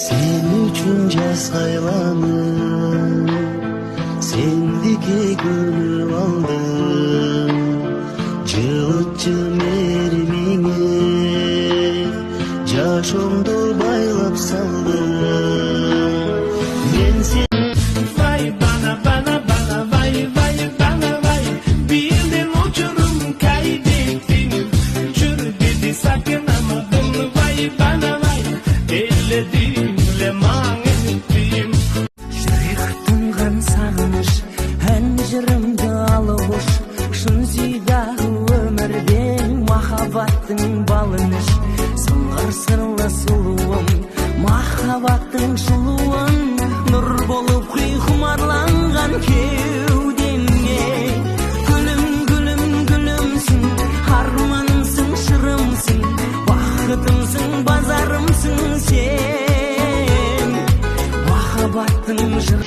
Sen üçün жасқайланып, сендіке gönül aldım. Жылытчы меримиңе жашоомду байлап салдым. Мен сен Vay bana bana bana vay vay bana vay. Birden uçurum kaybettim. Jür dedi sakınamadım vay bana vay. Elledimle mağettim. Жүректің сағыныш, ән жырымды алып шын сүйдағы өмірден махаббаттың балыныш. Сыңғыр сырлы сұлуым, махаббаттың шылуын, нұр болып құмарланған кеудемге. Гүлім, гүлім, гүлімсің, арманымсың, шырымсың, бақытымсың, базарымсың сен. Махаббаттың жыр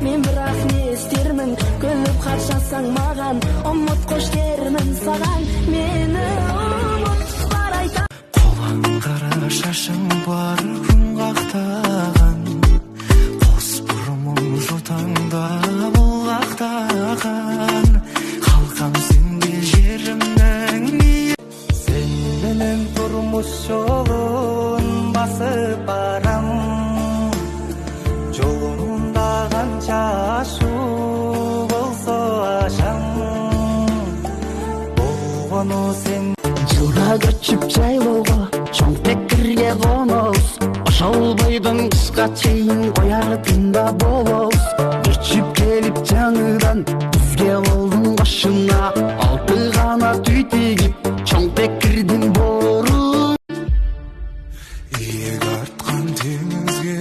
мен бірақ не істермін, күліп қаршасаң маған, ұмыт қош дермін саған, мені ұмыт бар айта. Қолаң қара шашың бар күн қақтаған, қос бұрымың жотаңда бұлғақтаған, қалқам сенде жерімнің сен менен тұрмыс жолын басып барам. Ашу болсо ашам болгону сен. Жылда көчүп жайлоого, чоң пекирге конобуз. Ошол бойдон кышка чейин коярдында болобуз. Көчүп келип жаңыдан бизге болдуң башына. Алты канат үй тигип, чоң пекирдин бору. Ийек арткан теңизге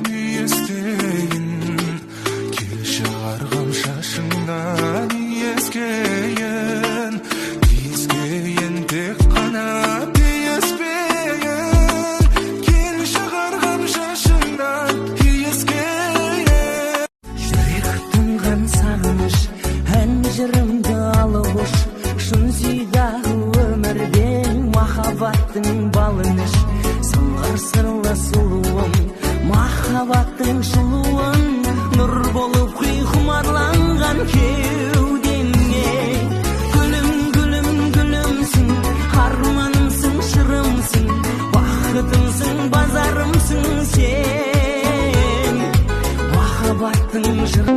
мүйестейин, шығарғам шашыңдан ескейін, ескейін тек қана тиеспейін. Кел шығарғам шашыңдан ескейін. Жүректің сағыныш, ән жырымды алып шын сүйдағы өмірден махаббаттың балыныш. Сыңғыр сырлы сұлуым, махаббаттың шылуын, нұр болып құмарланған кеудемге. Гүлім, гүлім, гүлімсің, арманымсың, шырымсың, бақытымсың, базарымсың сен. Махаббаттың жыры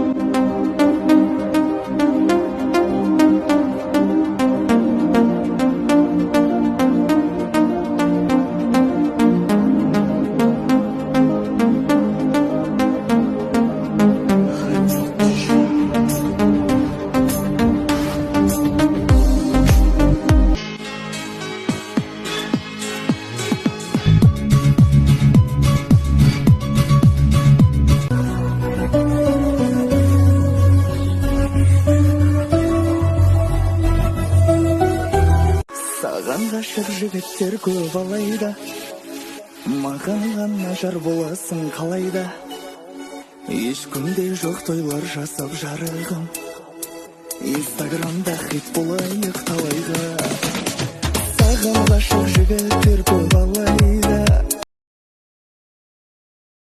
ғашық жігіттер көп алайда, маған ғана жар боласың қалайда. Ешкімде жоқ тойлар жасап жарығым, инстаграмда хит болайық талайға. Саған ғашық жігіттер көп алайда,